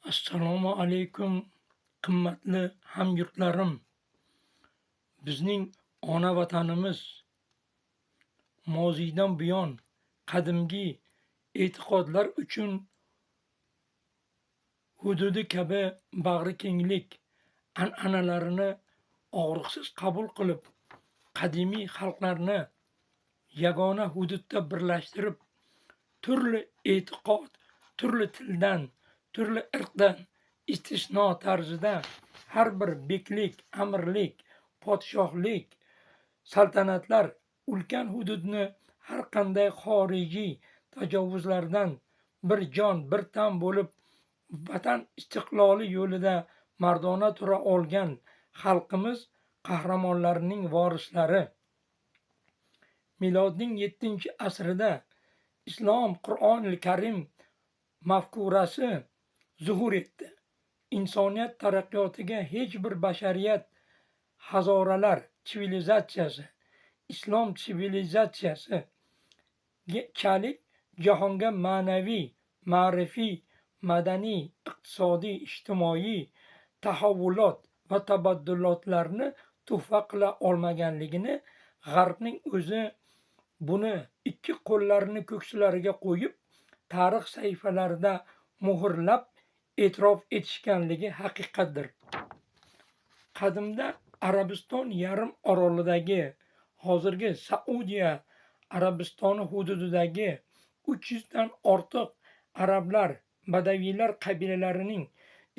Assalomu alaykum, qimmatli hamyurtlarim. Bizning ona vatanimiz moziydan buyon qadimgi e'tiqodlar uchun hududi kabi bag'rikenglik an'analarini og'riqsiz qabul qilib, qadimiy xalqlarni yagona hududda birlashtirib, turli e'tiqod, turli tildan, turli irqdan istisno tarzida har bir beklik, amirlik, podshohlik, saltanatlar ulkan hududni har qanday xorijiy tajovuzlardan bir jon, bir tan bo'lib, vatan istiqloli yo'lida mardona tura olgan xalqimiz qahramonlarining vorislari. Milodning 7-asrida Islom Qur'onil Karim mafkurasi zuhur etdi. İnsaniyat taraqqiyotiga hech bir bashariyat hazoralar sivilizatsiyasi, islom sivilizatsiyasi chalik jahonga ma'naviy, ma'rifiy, madaniy, iqtisodiy, ijtimoiy tahavvulot va tabaddulotlarni tuhfa qila olmaganligini G'arbning o'zi buni ikki qo'llarini ko'ksilariga qo'yib, tarix sahifalarida muhrlab e'tirof etishganligi haqiqatdir. Qadimda Arabiston yarim orolidagi, hozirgi Saudiya Arabistoni hududidagi 300 dan ortiq arablar, badaviylar qabilalarining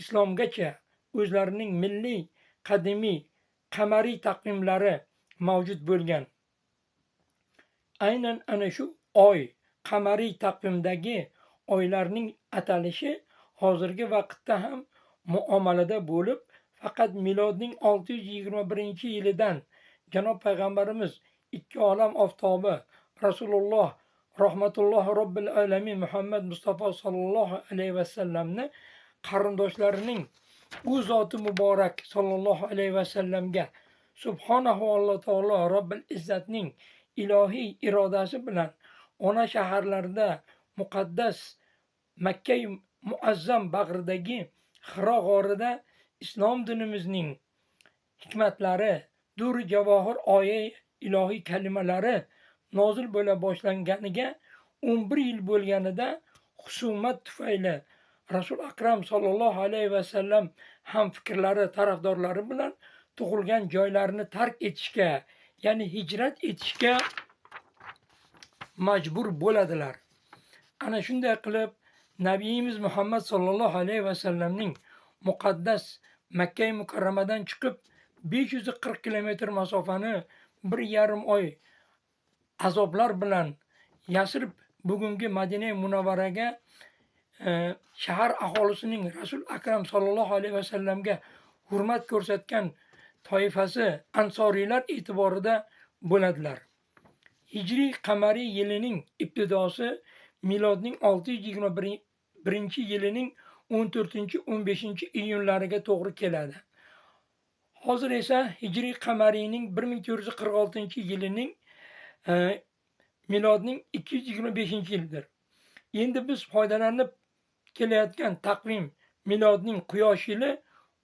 islomgacha o'zlarining milliy, qadimiy, qamariy taqvimlari mavjud bo'lgan. Aynan ana shu oy, qamariy taqvimdagi oylarning atalishi hozirgi vaqtda ham muomalada bo'lib, faqat milodning 621-yilidan Janob payg'ambarimiz ikki olam oftobi Rasululloh rahmatullohi robbil alamin Muhammad Mustafa sallallohu alayhi vasallamni qarindoshlarining u zoti muborak sallallohu alayhi vasallamga subhanahu Alloh taolo Robbil izzatning ilohiy irodasi bilan ona shaharlarda muqaddas Makka muazzam bag'ridagi Hiro g'orida islom dinimizning hikmatlari, dur javohir oya ilohiy kalimalari nozil bo'la boshlanganiga 11 yil bo'lganida husumat tufayli Rasul Akram sallallohu alayhi vasallam ham fikrlari tarafdorlari bilan tug'ilgan joylarini tark etishga, ya'ni hijrat etishga majbur bo'ladilar. Ana shunday qilib Nabiyimiz Muhammad sallallohu alayhi vasallamning muqaddas Makka mukarramadan chiqib 540 kilometr masofani 1,5 oy azoblar bilan Yasrib bugungi Madina Munavvaraga shahar aholisining Rasul Akram sallallohu alayhi vasallamga hurmat ko'rsatgan toifasi ansoriylar e'tiborida bo'ladilar. Hijriy qamariy yilining ibtidosi milodning 621-yilining 14-15 iyunlariga to'g'ri keladi. Hozir esa hijriy qamariyning 1446-yilining milodning 225-yildir. Endi biz foydalanib kelayotgan taqvim milodning quyosh yili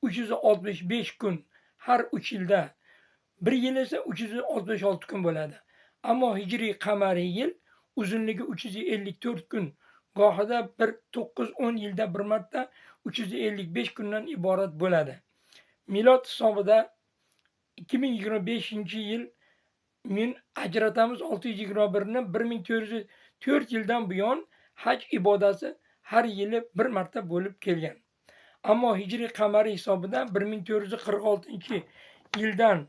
365 kun, har 3 yilda, bir yil esa 366 kun bo'ladi. Ammo hijriy qamariy yil uzunligi 354 kun, gohida 9-10 yilda bir marta 355 kundan iborat bo'ladi. Milod hisobida 2025-yil men ajratamiz 621 ni 1404 yildan buyon haj ibodati har yili bir marta bo'lib kelgan. Ammo hijriy qamariy hisobida 1446 yildan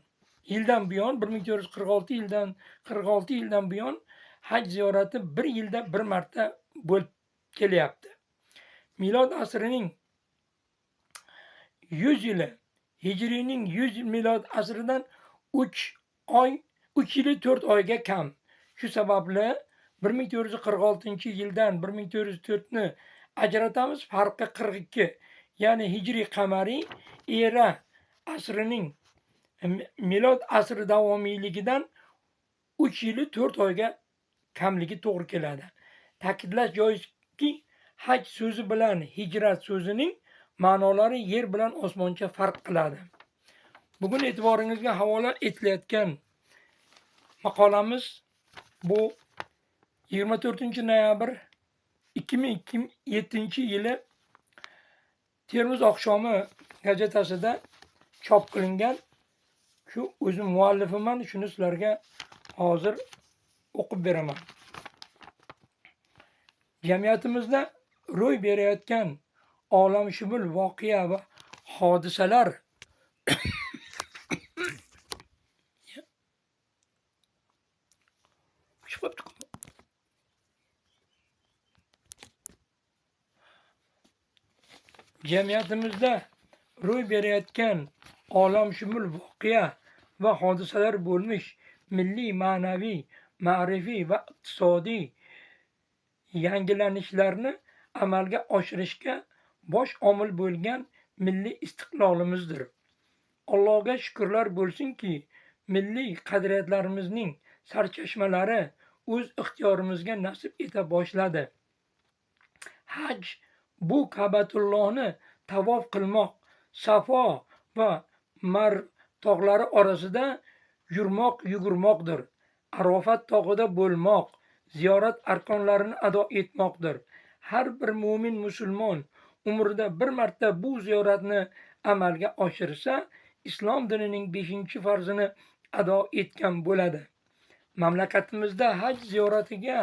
buyon 1446 yildan buyon haj ziyorati bir yilda bir marta bo'lib kelyapti. Milod asrining 100 yili hijriyning 100 milod asridan 3 yili 4 oyga kam. Shu sababli 1446-yildan 1404 ni ajratamiz, farqi 42. Ya'ni hijriy qamariy era asrining milod asri davomiyligidan 3 yili 4 oyga kamligi to'g'ri keladi. Ta'kidlash joizki, haj so'zi bilan hijrat so'zining ma'nolari yer bilan osmoncha farq qiladi. Bugun e'tiboringizga havola etilayotgan maqolamiz bu 24-noyabr 2007-yili Termiz oqshomi gazetasida chop qilingan. Shu o'zim muallifiman, shuni sizlarga hozir o'qib beraman. Jamiyatimizda ro'y berayotgan olamshumul voqea va hodisalar Jamiyatimizda ro'y berayotgan olamshumul voqea va hodisalar bo'lmish milliy, ma'naviy, ma'rifiy va iqtisodiy yangilanishlarni amalga oshirishga bosh omil bo'lgan milliy istiqlolimizdir. Allohga shukrlar bo'lsinki, milliy qadriyatlarimizning sarchashmalari o'z ixtiyorimizga nasib eta boshladi. Haj bu Ka'batullohni tavof qilmoq, Safo va Marv tog'lari orasida yugurmoqdir. Arofat tog'ida bo'lmoq, ziyorat arkonlarini ado etmoqdir. Har bir mu'min musulmon umrida bir marta bu ziyoratni amalga oshirsa, islom dinining 5-farzini ado etgan bo'ladi. Mamlakatimizda haj ziyoratiga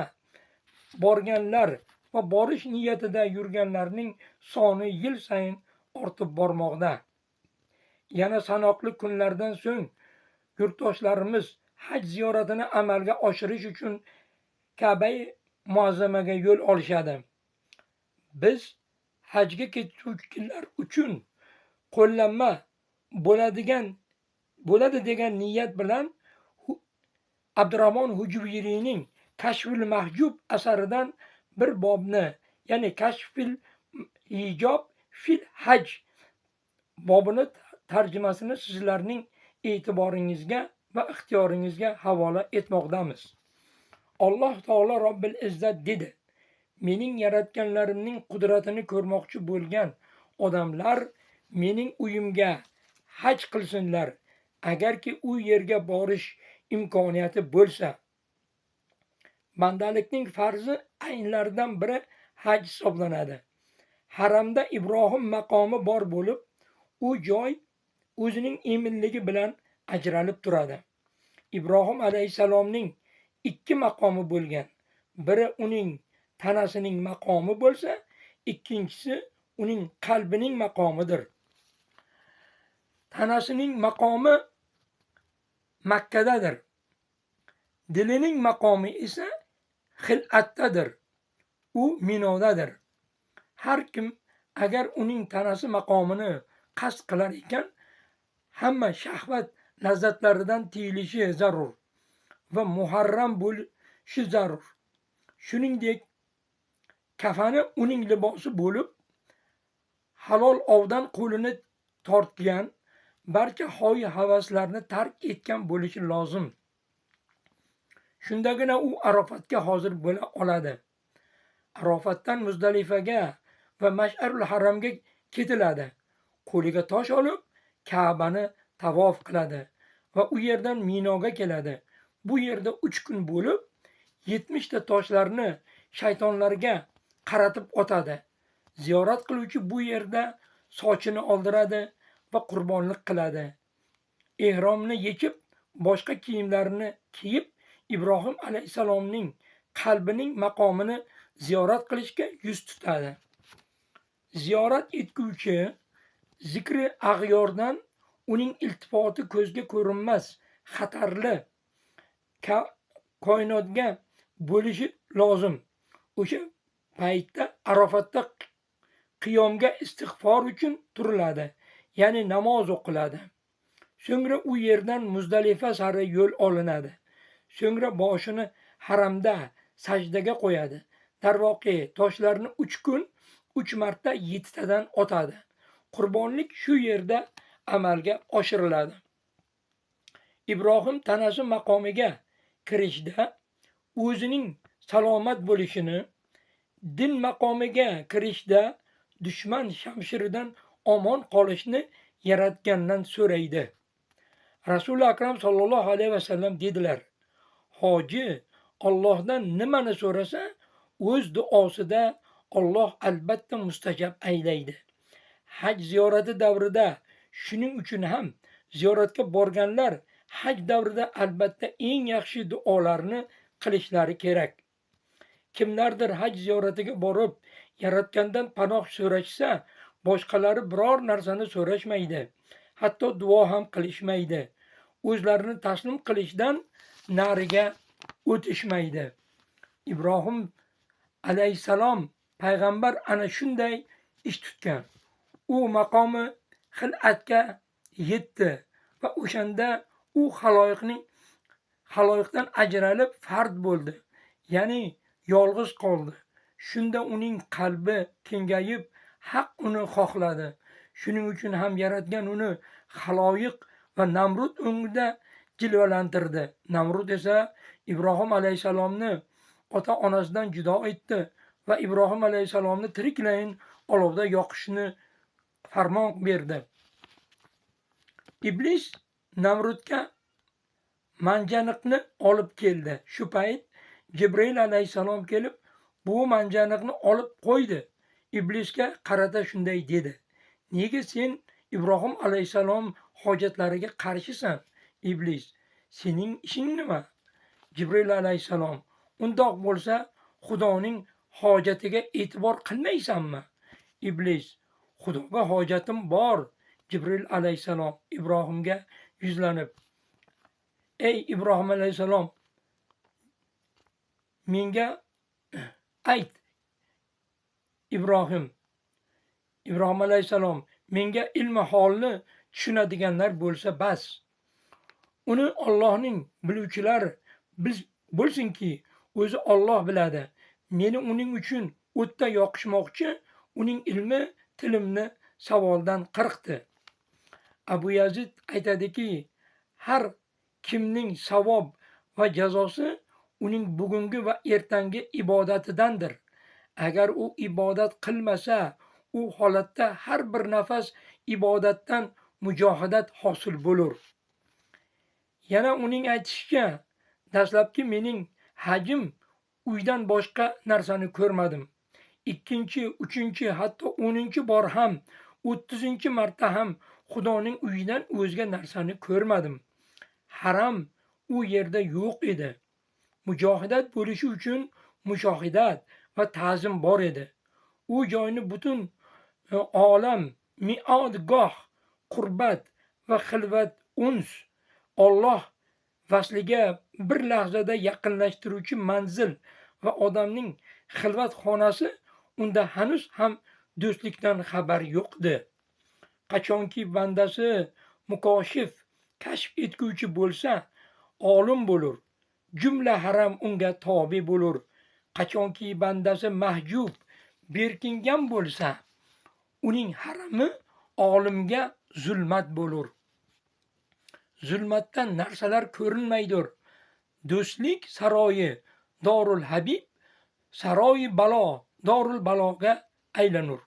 borganlar va borish niyatida yurganlarning soni yil sayin ortib bormoqda. Yana sanoqli kunlardan so'ng yurtdoshlarimiz haj ziyoratini amalga oshirish uchun Ka'ba-i muazzamaga yo'l olishadi. Biz hajga ketuvchilar uchun qo'llanma bo'ladi degan niyat bilan Abdurahmon Hujviyning Kashful Mahjub asaridan bir bobni, ya'ni Kashful Hijob fil haj bobini tarjimasini sizlarning e'tiboringizga va ixtiyoringizga havola etmoqdamiz. Alloh taolo Robbil Izzat dedi: "Mening yaratganlarimning qudratini ko'rmoqchi bo'lgan odamlar mening uyimga haj qilsinlar, agarki u yerga borish imkoniyati bo'lsa." Bandalikning farzi aynlaridan biri haj hisoblanadi. Haramda Ibrohim maqomi bor bo'lib, u joy o'zining eminligi bilan ajralib turadi. Ibrohim alayhisalomning 2 maqomi bo'lgan. Biri uning tanasining maqomi bo'lsa, ikkinchisi uning qalbining maqomidir. Tanasining maqomi Makkadadir. Dilining maqomi esa xil'atdadir. U Minodadir. Har kim agar uning tanasi maqomini qasd qilar ekan, hamma shahvat lazzatlaridan tiyilishi zarur va muharram bo'lishi zarur. Shuningdek, kafani uning libosi bo'lib, halol ovdan qo'lini tortgan, barcha hoy-havaslarni tark etgan bo'lishi lozim. Shundagina u Arofatga hozir bo'la oladi. Arofatdan Muzdalifaga va Mash'arul Haramga ketiladi. Qo'liga tosh olib, Ka'bani tavof qiladi va u yerdan Minoga keladi. Bu yerda 3 kun bo'lib, 70 ta toshlarni shaytonlarga qaratib otadi. Ziyorat qiluvchi bu yerda sochini oldiradi va qurbonlik qiladi. Ehromni yechib, boshqa kiyimlarini kiyib, Ibrohim alayhisalomning qalbining maqomini ziyorat qilishga yuz tutadi. Ziyorat etguvchi zikri ag'yordan uning iltifoti ko'zga ko'rinmas, xatarli koinotga bo'lishi lozim. O'sha paytda Arofatda qiyomga istig'for uchun turiladi, ya'ni namoz o'qiladi. So'ngra u yerdan Muzdalifa sari yo'l olinadi. So'ngra boshini haramda sajdaga qo'yadi. Darvoqe toshlarni 3 kun 3 marta 7 tadan otadi. Qurbonlik shu yerda amalga oshiriladi. Ibrohim tanasi maqomiga kirishda o'zining salomat bo'lishini, din maqomiga kirishda dushman shamshiridan omon qolishni Yaratgandan so'raydi. Rasuli akram sallallohu alayhi vasallam dedilar: hoji Allohdan nimani so'rasa, o'z duosida Alloh albatta mustajab aylaydi. Haj ziyorati davrida shuning uchun ham ziyoratga borganlar haj davrida albatta eng yaxshi duolarni qilishlari kerak. Kimlardir haj ziyoratiga borib Yaratgandan panoh so'rashsa, boshqalari biror narsani so'rashmaydi, hatto duo ham qilishmaydi. O'zlarini taslim qilishdan nariga o'tishmaydi. Ibrohim alayhisalom payg'ambar ana shunday ish tutgan. U maqomi xil'atga yetdi va o'shanda u xaloyiqdan ajralib fard bo'ldi, ya'ni yolg'iz qoldi. Shunda uning qalbi kengayib, haq uni xohladi. Shuning uchun ham Yaratgan uni xaloyiq va Namrud o'ngida jilvalantirdi. Namrud esa Ibrohim alayhisalomni ota-onasidan judo etdi va Ibrohim alayhisalomni tiriklayin olovda yoqishni farmon berdi. Iblis Namrudga manjaniqni olib keldi. Shu payt Jibril alayhisalom kelib, bu manjaniqni olib qo'ydi. Iblisga qarata shunday dedi: nega sen Ibrohim alayhisalom hojatlariga qarshisan? Iblis: sening ishing nima? Jibril alayhisalom: undoq bo'lsa Xudoning hojatiga e'tibor qilmaysanmi? Iblis: Xudoga hojatim bor. Jibril alayhisalom Ibrohimga yuzlanib: ey Ibrohim alayhisalom, menga ayt. Ibrohim alayhisalom: menga ilmi holni tushunadiganlar bo'lsa bas. Uni Allohning biluvchilar bo'lsinki, o'zi Alloh biladi. Meni uning uchun o'tda yoqishmoqchi, uning ilmi tilimni savoldan qirqdi. Abu Yazid aytadiki, har kimning savob va jazosi uning bugungi va ertangi ibodatidandir. Agar u ibodat qilmasa, u holatda har bir nafas ibodatdan mujohidat hosil bo'lur. Yana uning aytishicha, dastlabki mening hajim uydan boshqa narsani ko'rmadim. Ikkinchi, uchinchi, hatto 10-chi bor ham, 30-chi marta ham Xudoning uyidan o'zga narsani ko'rmadim. Haram u yerda yo'q edi. Mujohidat bo'lishi uchun mushohidat va ta'zim bor edi. U joyni butun olam mi'odgoh, qurbat va xilvat uns, Alloh vasliga bir lahzada yaqinlashtiruvchi manzil va odamning xilvat xonasi, unda hanuz ham do'stlikdan xabar yo'qdi. Qachonki bandasi mukoshif, kashf etguvchi bo'lsa, olim bo'lur. Jumla haram unga tobe bo'lur. Qachonki bandasi mahjub, berkingan bo'lsa, uning harami olimga zulmat bo'lur. Zulmatdan narsalar ko'rinmaydir. Do'stlik saroyi Dorul Habib, saroyi balo Dorul baloga aylanur.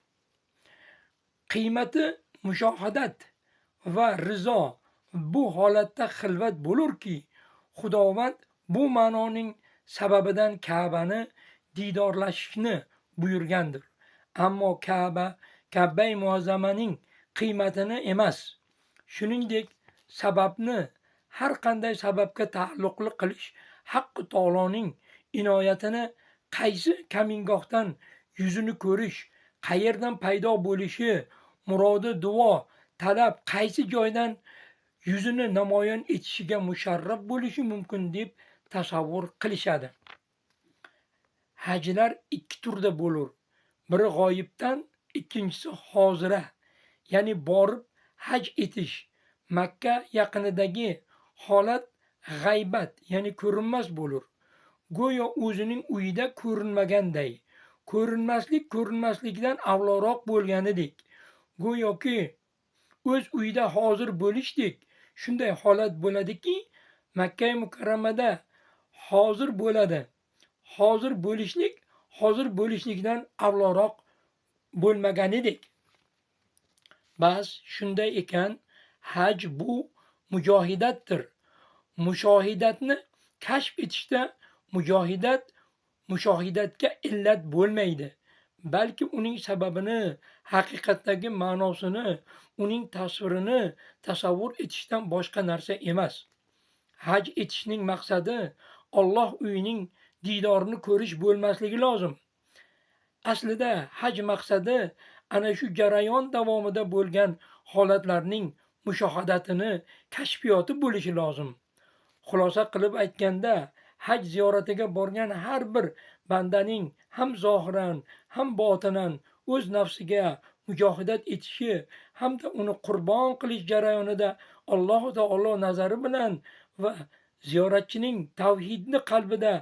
Qiymati mushohadat va rizo bu holatda xilvat bo'lurki, Xudovand bu ma'noning sababidan Ka'bani didorlashishni buyurgandir. Ammo Ka'ba-i muazzamaning qiymatini emas. Shuningdek, sababni har qanday sababga taalluqli qilish Haqqi Taoloning inoyatini, qaysi kamingohdan yuzini ko'rish, qayerdan paydo bo'lishi, murodi duo, talab qaysi joydan yuzini namoyon etishiga musharraf bo'lishi mumkin deb tasavvur qilishadi. Hajlar ikki turda bo'lur. Biri g'oyibdan, ikkinchisi hozira, ya'ni borib haj etish. Makka yaqinidagi holat g'aybat, ya'ni ko'rinmas bo'lur. Go'yo o'zining uyida ko'rinmaganday, ko'rinmaslikdan avloroq bo'lganidek, go'yoki o'z uyida hozir bo'lishdek shunday holat bo'ladiki, Makka mukarramada hozir bo'ladi. Hozir bo'lishlikdan avloroq bo'lmaganidek. Bas shunday ekan, haj bu mujohidatdir. Mushohidatni kashf etishda mushohidatga illat bo'lmaydi, balki uning sababini, haqiqatdagi ma'nosini, uning tasvirini tasavvur etishdan boshqa narsa emas. Haj etishning maqsadi Alloh uyining diydorini ko'rish bo'lmasligi lozim. Aslida haj maqsadi ana shu jarayon davomida bo'lgan holatlarning mushohadatini, kashfiyoti bo'lishi lozim. Xulosa qilib aytganda, haj ziyoratiga borgan har bir bandaning ham zohiran, ham botinan o'z nafsiga mujohidat etishi hamda uni qurbon qilish jarayonida Alloh taolo nazari bilan va ziyoratchining tavhidni qalbida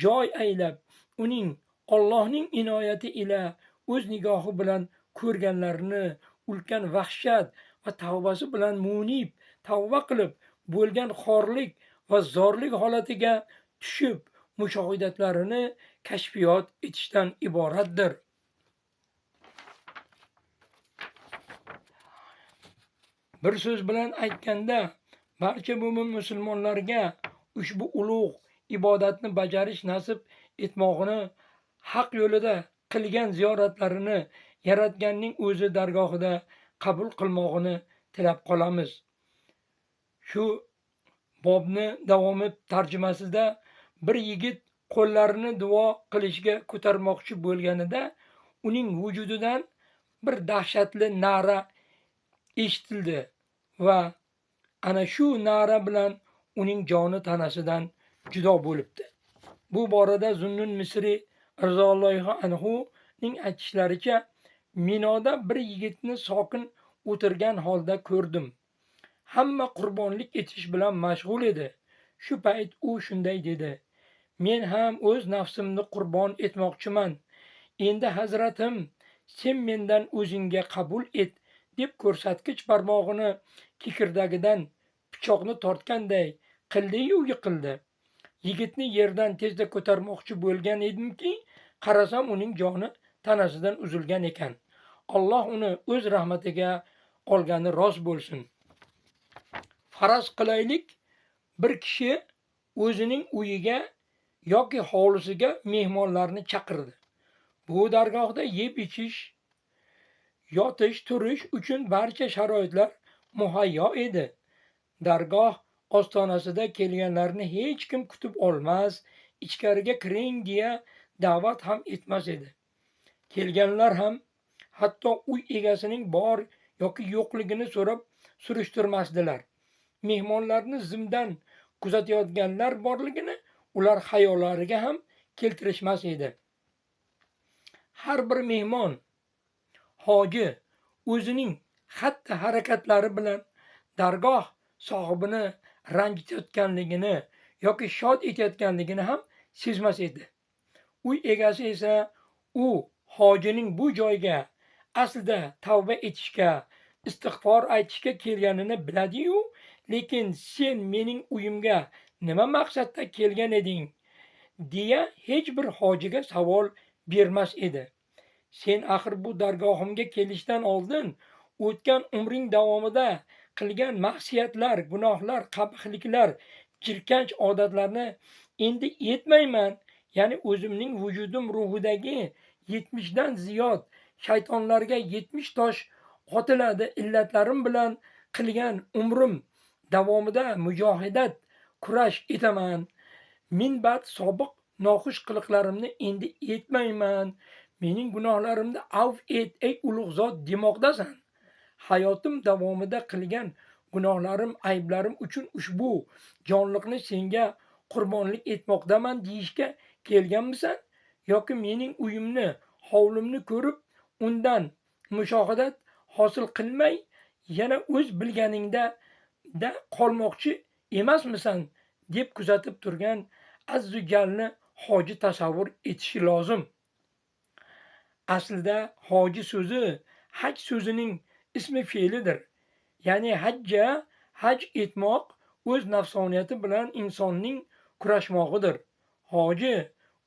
joy aylab, uning Allohning inoyati ila o'z nigohi bilan ko'rganlarini ulkan vahshat va tavbasi bilan munib tavba qilib bo'lgan xorlik va zorlik holatiga tushib mushohidatlarini kashfiyot etishdan iboratdir. Bir so'z bilan aytganda, barcha mo'min musulmonlarga ushbu ulug' ibodatni bajarish nasib etmog'ini, haq yo'lida qilgan ziyoratlarini Yaratganning o'zi dargohida qabul qilmog'ini tilab qolamiz. Shu bobni davomi tarjimasida bir yigit qo'llarini duo qilishga ko'tarmoqchi bo'lganida uning vujudidan bir dahshatli na'ra eshitildi va ana shu na'ra bilan uning joni tanasidan judo bo'libdi. Bu borada Zunnun Misri roziyallohu anhu ning aytishlaricha, Minoda bir yigitni sokin o'tirgan holda ko'rdim. Hamma qurbonlik etish bilan mashg'ul edi. Shu payt u shunday dedi: "Men ham o'z nafsimni qurbon etmoqchiman. Endi Hazratim, sen mendan o'zingga qabul et" deb ko'rsatkich barmog'ini kikirdagidan pichoqni tortganday qildi-yu yiqildi. Yigitni yerdan tezda ko'tarmoqchi bo'lgan edimki, qarasam uning joni tanasidan uzilgan ekan. Alloh uni o'z rahmatiga olgani rost bo'lsin. Faraz qilaylik, bir kishi o'zining uyiga yoki hovlisiga mehmonlarni chaqirdi. Bu dargohda yeb ichish, yotish, turish uchun barcha sharoitlar muhayyo edi. Dargoh ostonasida kelganlarni hech kim kutib olmas, ichkariga kiring deya da'vat ham etmas edi. Kelganlar ham hatto uy egasining bor yoki yo'qligini so'rab surishtirmasdilar. Mehmonlarni zimdan kuzatayotganlar borligini ular xayollariga ham keltirishmas edi. Har bir mehmon, hoji o'zining xatti harakatlari bilan dargoh sohibini ranjitayotganligini yoki shod etayotganligini ham sezmas edi. Uy egasi esa u hojining bu joyga aslida tavba etishga, istig'for aytishga kelganini biladi-yu, lekin sen mening uyimga nima maqsadda kelgan eding deya hech bir hojiga savol bermas edi. Sen axir bu dargohimga kelishdan oldin o'tgan umring davomida qilgan ma'siyatlar, gunohlar, qabihliklar, jirkanch odatlarni endi yetmayman, ya'ni o'zimning vujudim ruhidagi 70 dan ziyod shaytonlarga 70 tosh otiladi illatlarim bilan qilgan umrim davomida mujohidat, kurash etaman. Minbat sobiq noxush qiliqlarimni endi yetmayman. Mening gunohlarimni avf et, ey ulug' zot demoqdasan. Hayotim davomida qilgan gunohlarim, ayblarim uchun ushbu jonliqni senga qurbonlik etmoqdaman deyishga kelganmisan? Yoki mening uyimni, hovlimni ko'rib, undan mushohadat hosil qilmay, yana o'z bilganingda qolmoqchi emasmisan deb kuzatib turgan azzujalni hoji tasavvur etishi lozim. Aslida hoji so'zi haj so'zining ismi fe'lidir. Ya'ni hajja, haj etmoq o'z nafsoniyati bilan insonning kurashmog'idir. Hoji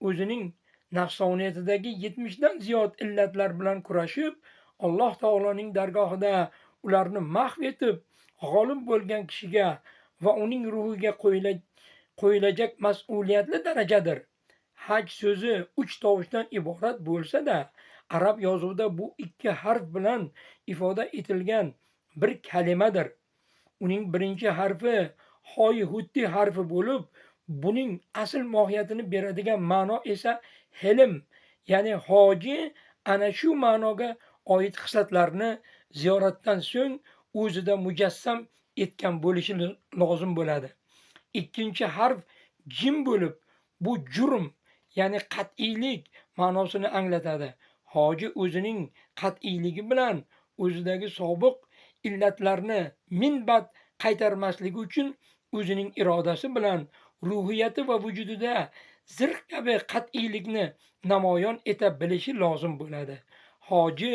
o'zining nafsoniyatidagi 70 dan ziyod illatlar bilan kurashib, Alloh taoloning dargohida ularni mahv etib, g'olib bo'lgan kishiga va uning ruhiga qo'yilajak mas'uliyatli darajadir. Haj so'zi 3 tovushdan iborat bo'lsa-da, arab yozuvida bu 2 harf bilan ifoda etilgan bir kalimadir. Uning birinchi harfi hoy hutti harfi bo'lib, buning asl mohiyatini beradigan ma'no esa hilm, ya'ni hoji ana shu ma'noga oid xislatlarni ziyoratdan so'ng o'zida mujassam etgan bo'lishi lozim bo'ladi. Ikkinchi harf jim bo'lib, bu jurm, ya'ni qat'iylik ma'nosini anglatadi. Hoji o'zining qat'iyligi bilan o'zidagi sobiq illatlarni minbat qaytarmasligi uchun o'zining irodasi bilan ruhiyati va vujudida zirh kabi qat'iylikni namoyon eta bilishi lozim bo'ladi. Hoji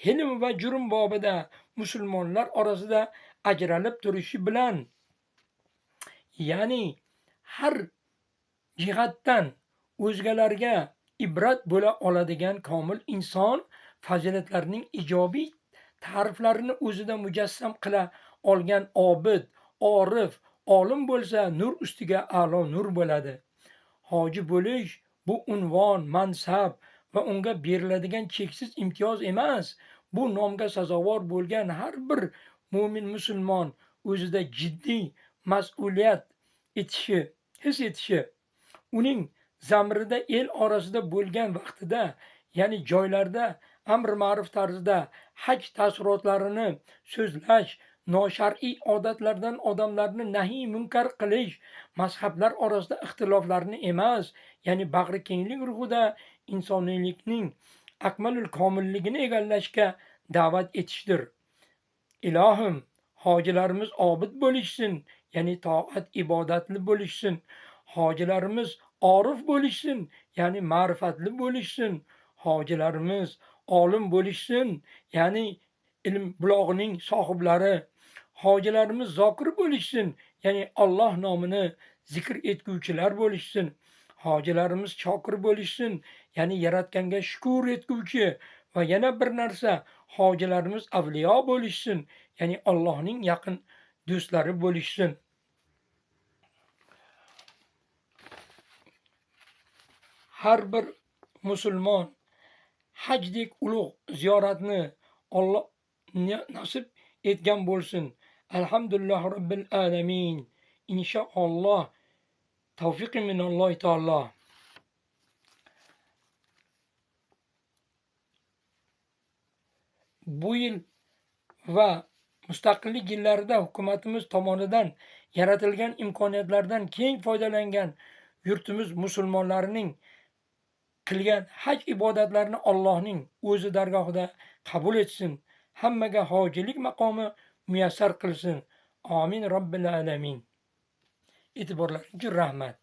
hilm va jurm bobida musulmonlar orasida ajralib turishi bilan, ya'ni har jihatdan o'zgalarga ibrat bo'la oladigan komil inson fazilatlarining ijobiy ta'riflarini o'zida mujassam qila olgan obid, orif, olim bo'lsa nur ustiga a'lo nur bo'ladi. Hoji bo'lish bu unvon, mansab va unga beriladigan cheksiz imtiyoz emas. Bu nomga sazovor bo'lgan har bir mo'min musulmon o'zida jiddiy mas'uliyat his etishi, uning zamirida el orasida bo'lgan vaqtida, ya'ni joylarda amr ma'ruf tarzida haj taassurotlarini so'zlash, noshar'iy odatlardan odamlarni nahiy munkar qilish, mazhablar orasida ixtiloflarni emas, ya'ni bag'ri kenglik ruhida insoniylikning akmalul komilligini egallashga da'vat etishdir. Ilohim, hojilarimiz obid bo'lishsin, ya'ni toat ibodatli bo'lishsin. Hojilarimiz orif bo'lishsin, ya'ni ma'rifatli bo'lishsin. Hojilarimiz olim bo'lishsin, ya'ni ilm bulog'ining sohiblari. Hojilarimiz zokir bo'lishsin, ya'ni Alloh nomini zikr etguvchilar bo'lishsin. Hojilarimiz shokir bo'lishsin, ya'ni yaratganga shukr etguvchi. Va yana bir narsa, hojilarimiz avliyo bo'lishsin, ya'ni Allohning yaqin do'stlari bo'lishsin. Har bir musulmon hajdek ulug' ziyoratni Alloh nasib etgan bo'lsin. Alhamdulillah robbil alamin. Inshaalloh tavfiqi minalloh taolo. Bu yil va mustaqillik yillarida hukumatimiz tomonidan yaratilgan imkoniyatlardan keng foydalangan yurtimiz musulmonlarining qilgan haj ibodatlarini Allohning o'zi dargohida qabul etsin. Hammaga hojilik maqomi muyassar qilsin. Amin robbil alamin. E'tiborlaringiz uchun rahmat.